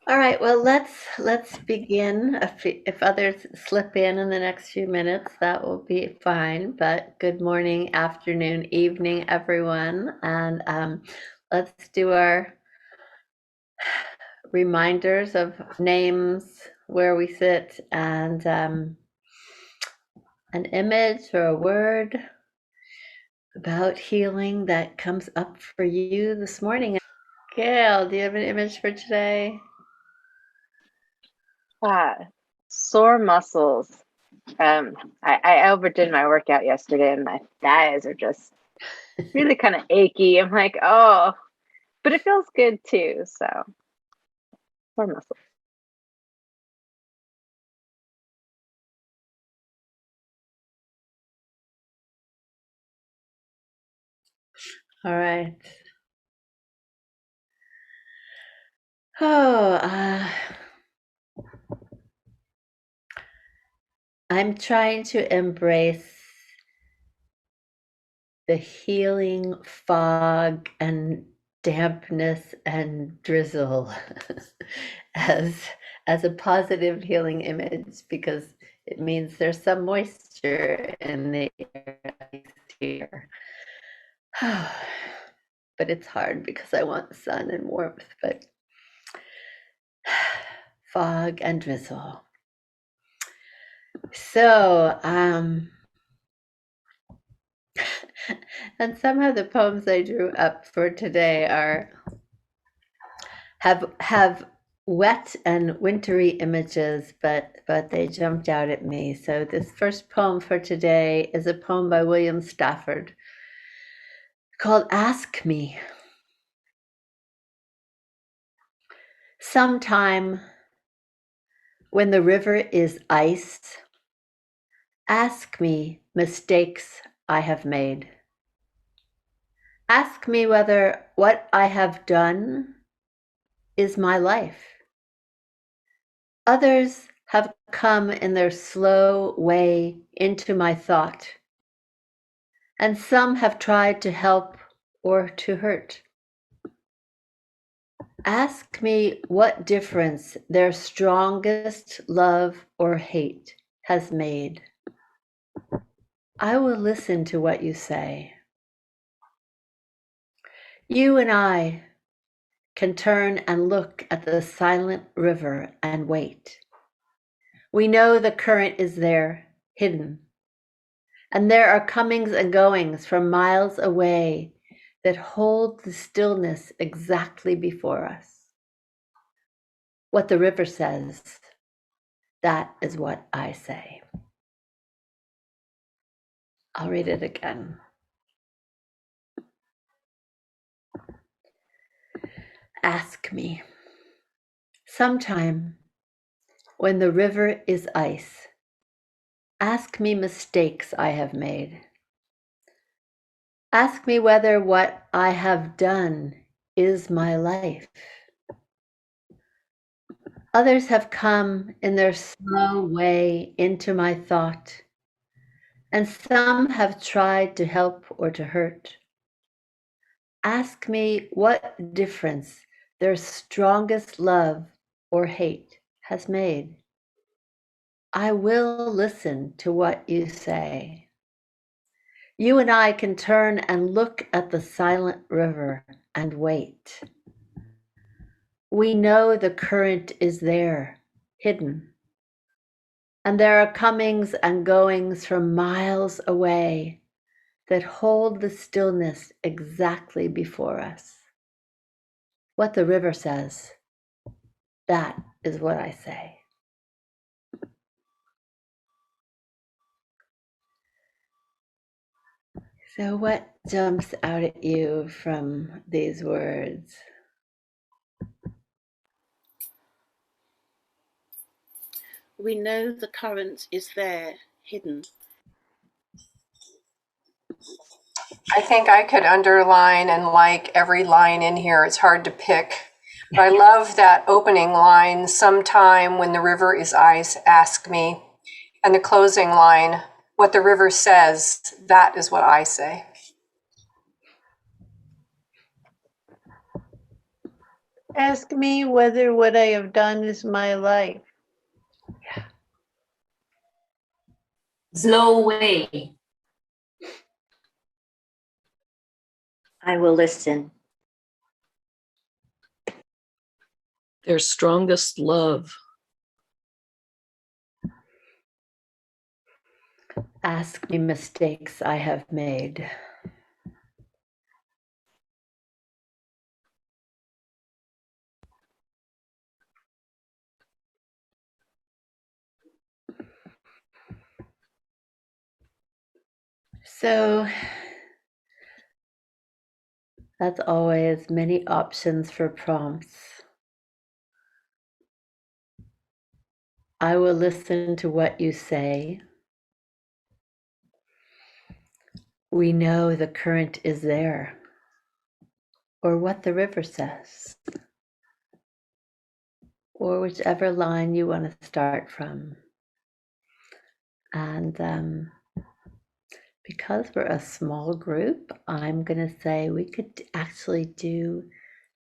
All right, well, let's begin. If others slip in the next few minutes, that will be fine. But good morning, afternoon, evening, everyone, and let's do our reminders of names, where we sit, and an image or a word about healing that comes up for you this morning. Gail, do you have an image for today? Ah, sore muscles. I overdid my workout yesterday and my thighs are just really kind of achy. I'm like, oh, but it feels good too. So, sore muscles. All right. Oh, I'm trying to embrace the healing fog and dampness and drizzle as as a positive healing image because it means there's some moisture in the air here. But it's hard because I want sun and warmth, but fog and drizzle. So, and some of the poems I drew up for today are have wet and wintry images, but they jumped out at me. So this first poem for today is a poem by William Stafford called Ask Me. Sometime when the river is ice, ask me mistakes I have made. Ask me whether what I have done is my life. Others have come in their slow way into my thought, and some have tried to help or to hurt. Ask me what difference their strongest love or hate has made. I will listen to what you say. You and I can turn and look at the silent river and wait. We know the current is there, hidden, and there are comings and goings from miles away that hold the stillness exactly before us. What the river says, that is what I say. I'll read it again. Ask me. Sometime when the river is ice, ask me mistakes I have made. Ask me whether what I have done is my life. Others have come in their slow way into my thought, and some have tried to help or to hurt. Ask me what difference their strongest love or hate has made. I will listen to what you say. You and I can turn and look at the silent river and wait. We know the current is there, hidden, and there are comings and goings from miles away that hold the stillness exactly before us. What the river says, that is what I say. So, what jumps out at you from these words? We know the current is there, hidden. I think I could underline and like every line in here. It's hard to pick. But I love that opening line, sometime when the river is ice, ask me. And the closing line, what the river says, that is what I say. Ask me whether what I have done is my life. Slow way. I will listen. Their strongest love. Ask me mistakes I have made. So that's always many options for prompts. I will listen to what you say. We know the current is there, or what the river says, or whichever line you want to start from. And because we're a small group, I'm going to say we could actually do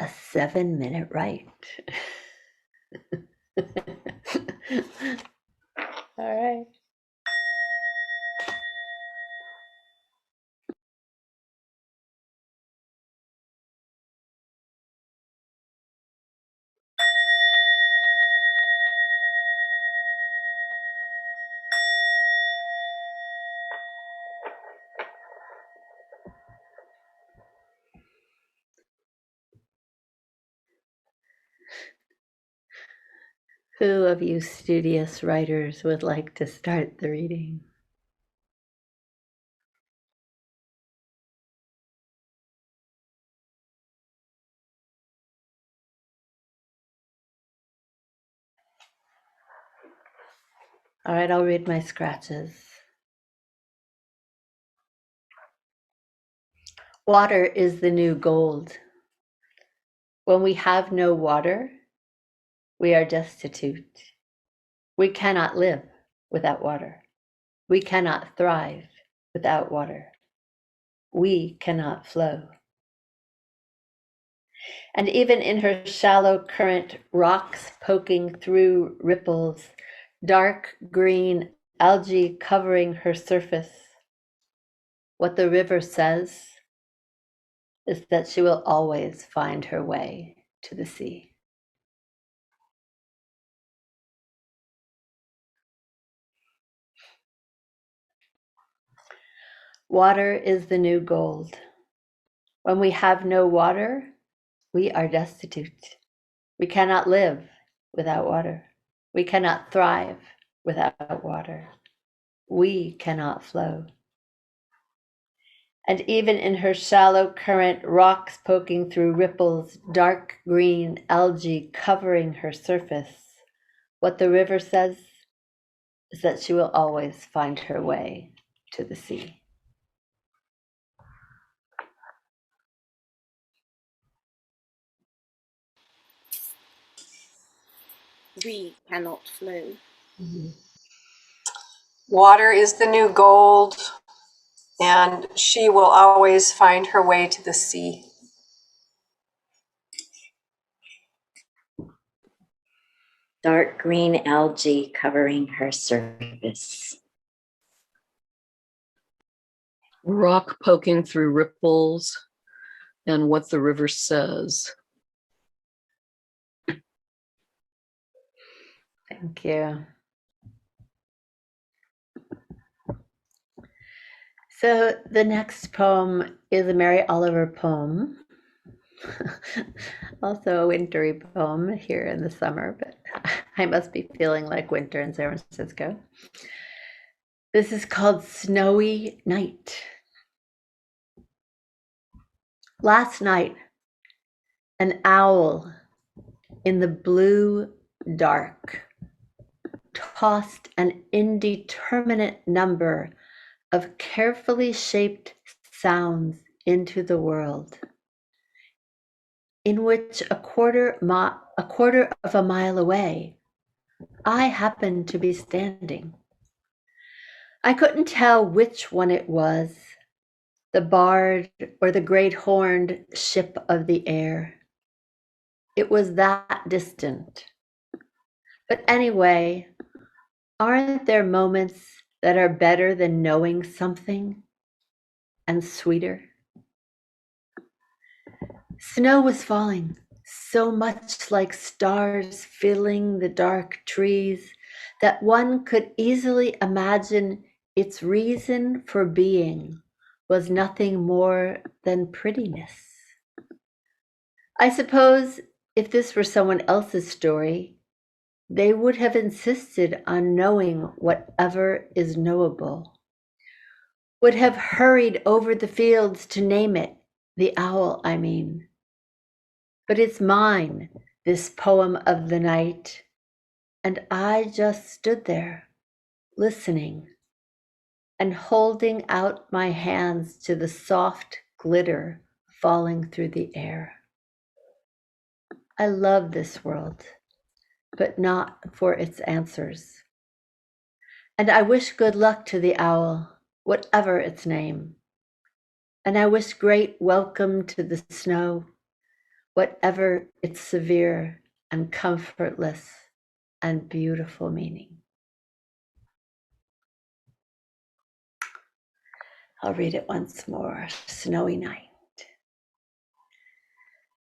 a 7-minute write. All right. Who of you studious writers would like to start the reading? All right, I'll read my scratches. Water is the new gold. When we have no water, we are destitute. We cannot live without water. We cannot thrive without water. We cannot flow. And even in her shallow current, rocks poking through ripples, dark green algae covering her surface. What the river says is that she will always find her way to the sea. Water is the new gold. When we have no water, we are destitute. We cannot live without water. We cannot thrive without water. We cannot flow. And even in her shallow current, rocks poking through ripples, dark green algae covering her surface, what the river says is that she will always find her way to the sea. We cannot flow. Water is the new gold, and she will always find her way to the sea. Dark green algae covering her surface. Rock poking through ripples, and what the river says. Thank you. So the next poem is a Mary Oliver poem. Also a wintry poem here in the summer, but I must be feeling like winter in San Francisco. This is called Snowy Night. Last night, an owl in the blue dark tossed an indeterminate number of carefully shaped sounds into the world, in which a quarter of a mile away, I happened to be standing. I couldn't tell which one it was, the barred or the great horned ship of the air. It was that distant. But anyway, aren't there moments that are better than knowing something and sweeter? Snow was falling, so much like stars filling the dark trees that one could easily imagine its reason for being was nothing more than prettiness. I suppose if this were someone else's story, they would have insisted on knowing whatever is knowable, would have hurried over the fields to name it, the owl, I mean. But it's mine, this poem of the night, and I just stood there, listening, and holding out my hands to the soft glitter falling through the air. I love this world, but not for its answers. And I wish good luck to the owl, whatever its name. And I wish great welcome to the snow, whatever its severe and comfortless and beautiful meaning. I'll read it once more. Snowy night.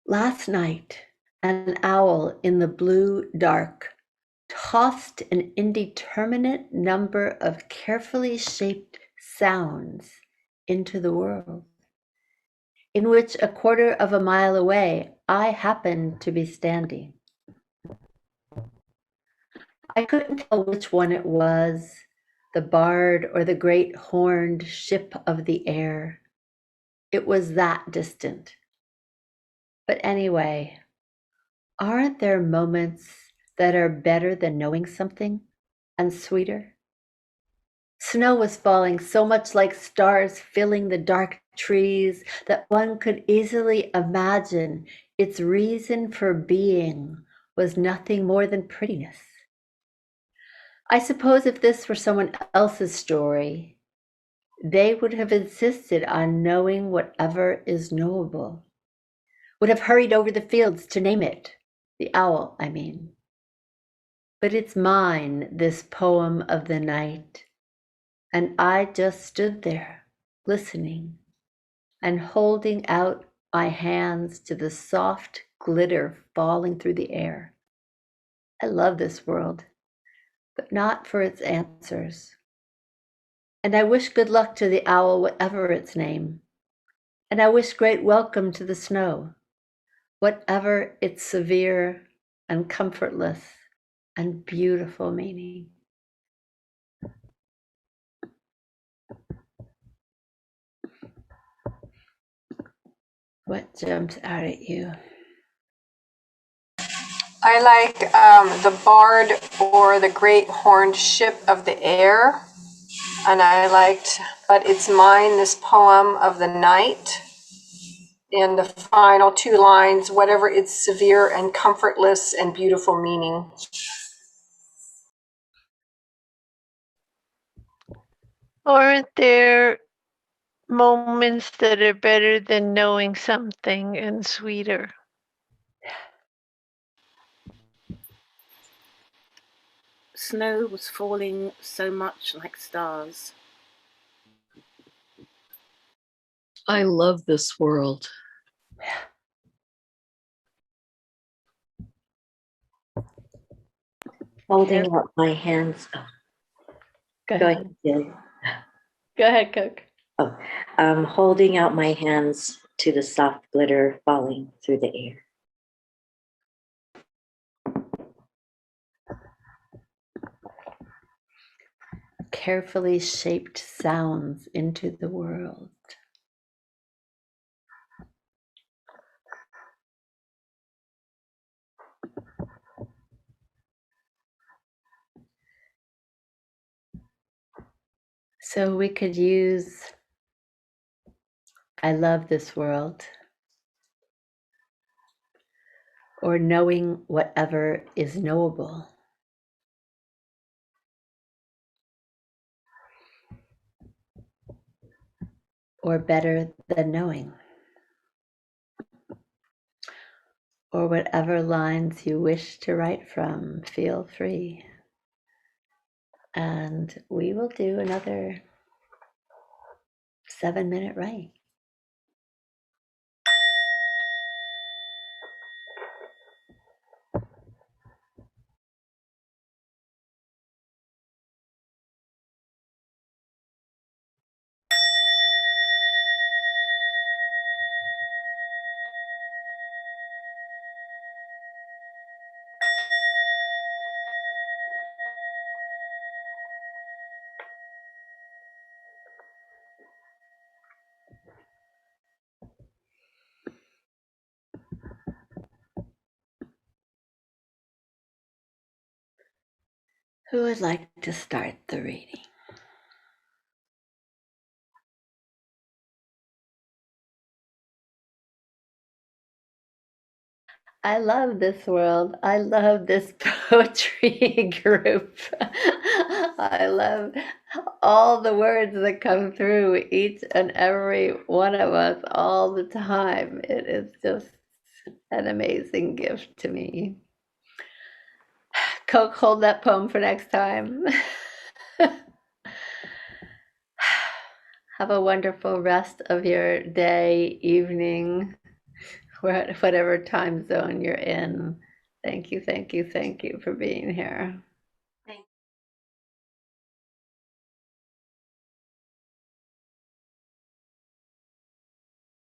Last night, an owl in the blue dark tossed an indeterminate number of carefully shaped sounds into the world, in which a quarter of a mile away I happened to be standing. I couldn't tell which one it was, the bard or the great horned ship of the air. It was that distant. But anyway, aren't there moments that are better than knowing something and sweeter? Snow was falling so much like stars filling the dark trees that one could easily imagine its reason for being was nothing more than prettiness. I suppose if this were someone else's story, they would have insisted on knowing whatever is knowable, would have hurried over the fields to name it, the owl, I mean. But it's mine, this poem of the night, and I just stood there, listening, and holding out my hands to the soft glitter falling through the air. I love this world, but not for its answers. And I wish good luck to the owl, whatever its name. And I wish great welcome to the snow, whatever its severe and comfortless and beautiful meaning. What jumps out at you? I like the bard or the great horned ship of the air. And I liked, but it's mine, this poem of the night. And the final two lines, whatever its severe and comfortless and beautiful meaning. Aren't there moments that are better than knowing something and sweeter? Snow was falling so much like stars. I love this world. Holding up my hands. Oh, Go go ahead. ahead, Jill. Go ahead, Cook. Oh, holding out my hands to the soft glitter falling through the air. Carefully shaped sounds into the world. So we could use, I love this world, or knowing whatever is knowable. Or better than knowing. or whatever lines you wish to write from, feel free. And we will do another 7-minute write. Who would like to start the reading? I love this world. I love this poetry group. I love all the words that come through each and every one of us all the time. It is just an amazing gift to me. Coke, hold that poem for next time. Have a wonderful rest of your day, evening, whatever time zone you're in. Thank you, thank you, thank you for being here.